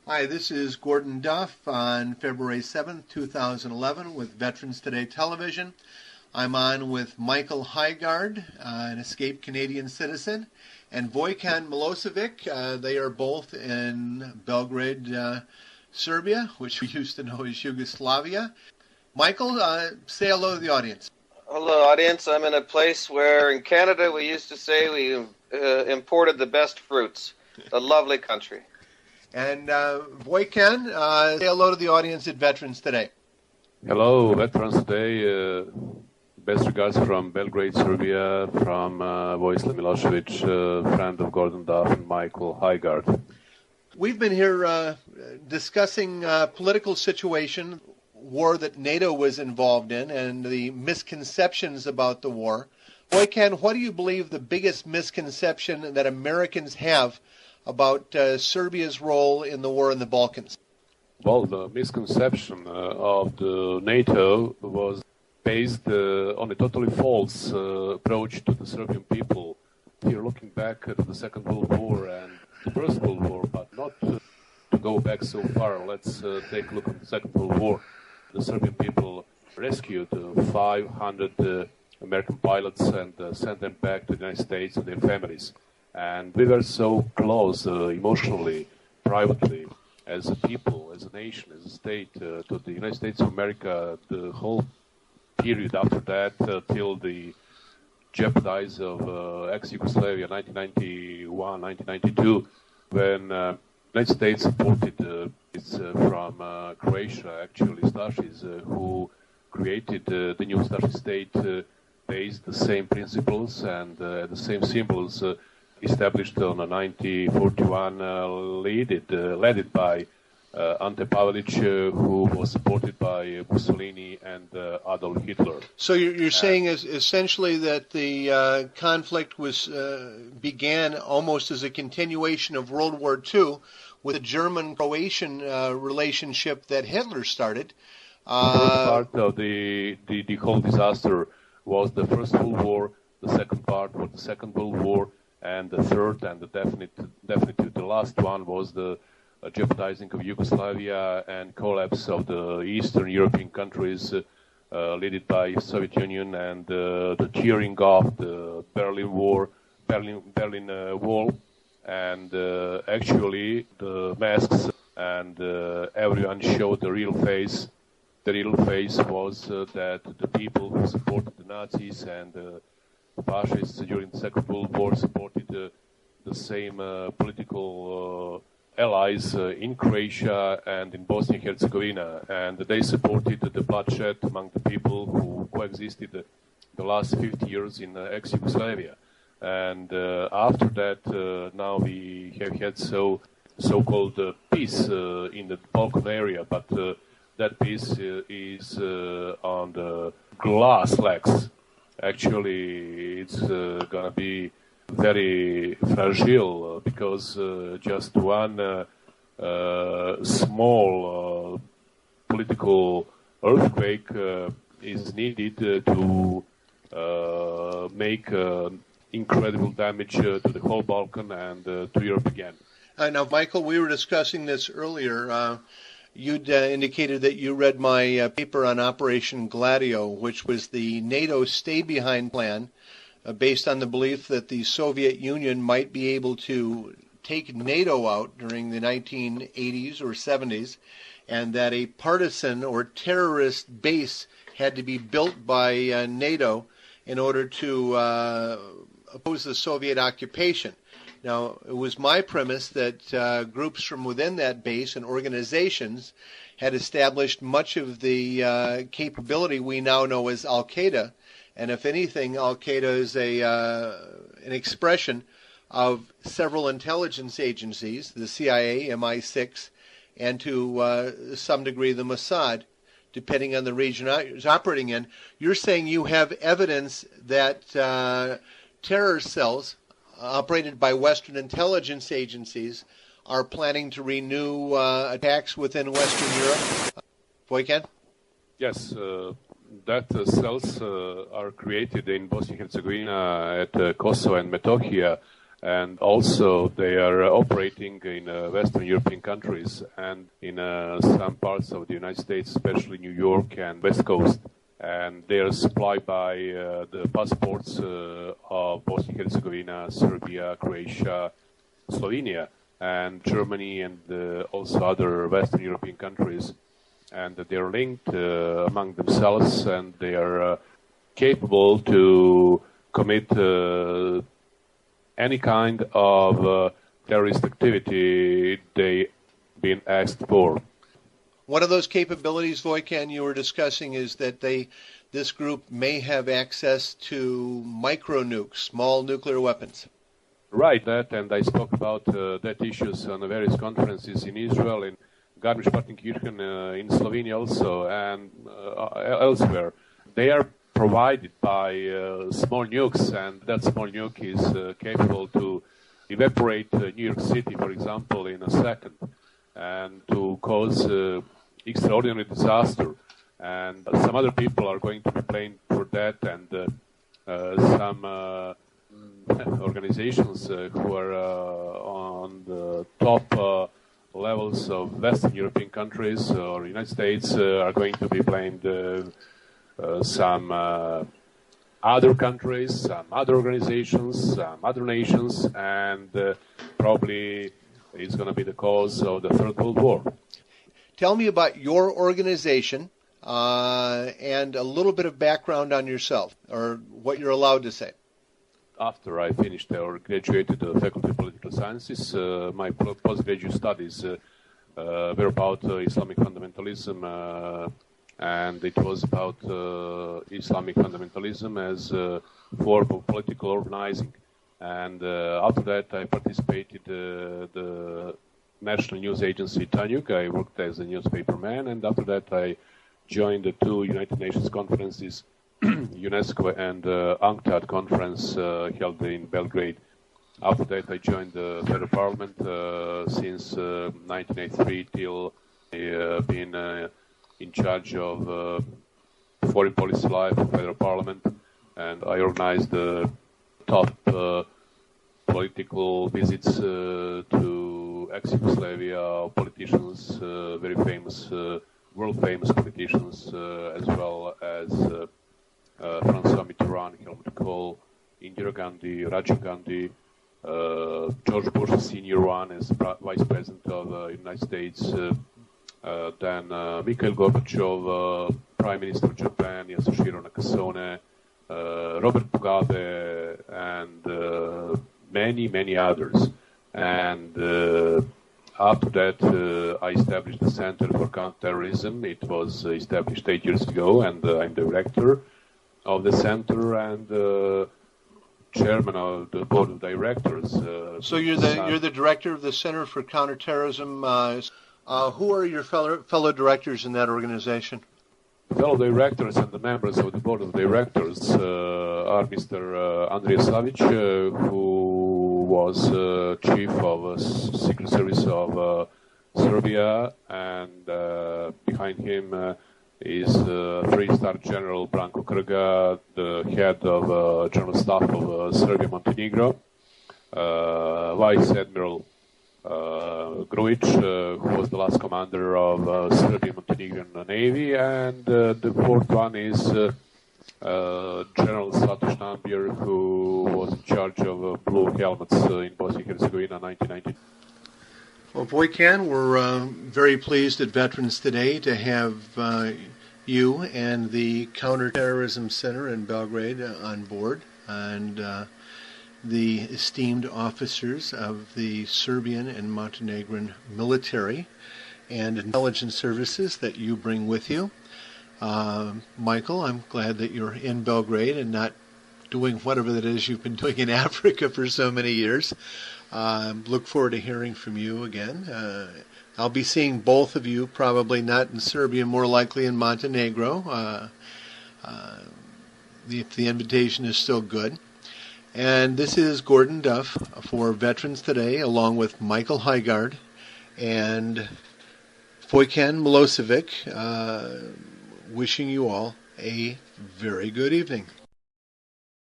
Hi, this is Gordon Duff on February 7th, 2011 with Veterans Today Television. I'm on with Michael Heigard, an escaped Canadian citizen, and Vojislav Milosevic. They are both in Belgrade, Serbia, which we used to know as Yugoslavia. Michael, say hello to the audience. Hello, audience. I'm in a place where in Canada we used to say we imported the best fruits. A lovely country. And Vojislav, say hello to the audience at Veterans Today. Hello, Veterans Today. Best regards from Belgrade, Serbia, from Vojislav Milosevic, friend of Gordon Duff and Michael Heigard. We've been here discussing political situation, war that NATO was involved in, and the misconceptions about the war. Vojislav, what do you believe the biggest misconception that Americans have about Serbia's role in the war in the Balkans? Well, the misconception of the NATO was based on a totally false approach to the Serbian people. Here, looking back to the Second World War and the First World War, but not to go back so far. Let's take a look at the Second World War. The Serbian people rescued 500 American pilots and sent them back to the United States and their families. And we were so close emotionally, privately, as a people, as a nation, as a state, to the United States of America, the whole period after that till the jeopardize of ex-Yugoslavia, 1991, 1992, when the United States supported from Croatia, actually, Stasis, who created the new Stasis state based the same principles and the same symbols established on 1941, led by Ante Pavelic, who was supported by Mussolini and Adolf Hitler. So you're saying essentially that the conflict was began almost as a continuation of World War II with the German-Croatian relationship that Hitler started. The first part of the whole disaster was the First World War, the second part was the Second World War, and the third and the definitely the last one was the jeopardizing of Yugoslavia and collapse of the Eastern European countries led by Soviet Union and the tearing off the Berlin Wall, and actually the masks and everyone showed the real face. The real face was that the people who supported the Nazis and fascists during the Second World War supported the same political allies in Croatia and in Bosnia and Herzegovina, and they supported the bloodshed among the people who coexisted the last 50 years in ex-Yugoslavia. And after that, now we have had so-called peace in the Balkan area, but that peace is on the glass legs. Actually, it's gonna be very fragile because just one small political earthquake is needed to make incredible damage to the whole Balkan and to Europe again. Now, Michael, we were discussing this earlier. You'd indicated that you read my paper on Operation Gladio, which was the NATO stay-behind plan based on the belief that the Soviet Union might be able to take NATO out during the 1980s or 70s, and that a partisan or terrorist base had to be built by NATO in order to oppose the Soviet occupation. Now, it was my premise that groups from within that base and organizations had established much of the capability we now know as Al-Qaeda. And if anything, Al-Qaeda is an expression of several intelligence agencies, the CIA, MI6, and to some degree the Mossad, depending on the region it's operating in. You're saying you have evidence that terror cells operated by Western intelligence agencies are planning to renew attacks within Western Europe? Vojislav? Yes, that cells are created in Bosnia and Herzegovina at Kosovo and Metohia, And also they are operating in Western European countries and in some parts of the United States, especially New York and West Coast. And they are supplied by the passports of Bosnia and Herzegovina, Serbia, Croatia, Slovenia, and Germany, and also other Western European countries. And they are linked among themselves, and they are capable to commit any kind of terrorist activity they been asked for. One of those capabilities, Vojkan, you were discussing is that this group may have access to micro-nukes, small nuclear weapons. Right, that, and I spoke about that issues on the various conferences in Israel, in Garmisch-Partenkirchen, in Slovenia also, and elsewhere. They are provided by small nukes, and that small nuke is capable to evaporate New York City, for example, in a second, and to cause extraordinary disaster. And some other people are going to be blamed for that, and some organizations who are on the top levels of Western European countries or United States are going to be blamed. Some other countries, some other organizations, some other nations, and probably it's going to be the cause of the Third World War. Tell me about your organization and a little bit of background on yourself, or what you're allowed to say. After I finished or graduated the Faculty of Political Sciences, my postgraduate studies were about Islamic fundamentalism, and it was about Islamic fundamentalism as a form of political organizing. And after that, I participated the national news agency TANJUG. I worked as a newspaperman, and after that, I joined the two United Nations conferences, UNESCO and UNCTAD conference held in Belgrade. After that, I joined the Federal Parliament since 1983 till been in charge of foreign policy life of Federal Parliament, and I organized the top political visits to ex-Yugoslavia politicians, very famous, world-famous politicians, as well as Francois Mitterand, Helmut Koll, Indira Gandhi, Rajiv Gandhi, George Bush Senior one as Vice President of the United States, then Mikhail Gorbachov, Prime Minister of Japan, Indira Nakasone, Robert Mugabe, and many others. And after that, I established the Center for Counterterrorism. It was established 8 years ago, and I'm director of the center and chairman of the board of directors. So you're the director of the Center for Counterterrorism. Who are your fellow directors in that organization? Fellow directors and the members of the board of directors are Mr. Andrija Savic, who was chief of Secret Service of Serbia, and behind him is three-star General Branko Krga, the head of General Staff of Serbia Montenegro, Vice Admiral Grujic, who was the last commander of Serbian Montenegrin Navy, and the fourth one is General Slavko Stambjer, who was in charge of blue helmets in Bosnia and Herzegovina in 1990. Well, Vojkan, we're very pleased at Veterans Today to have you and the Counterterrorism Center in Belgrade on board, and the esteemed officers of the Serbian and Montenegrin military and intelligence services that you bring with you. Michael, I'm glad that you're in Belgrade and not doing whatever that is you've been doing in Africa for so many years. Look forward to hearing from you again. I'll be seeing both of you, probably not in Serbia, more likely in Montenegro, if the invitation is still good. And this is Gordon Duff for Veterans Today, along with Michael Heigard and Vojkan Milosevic, wishing you all a very good evening.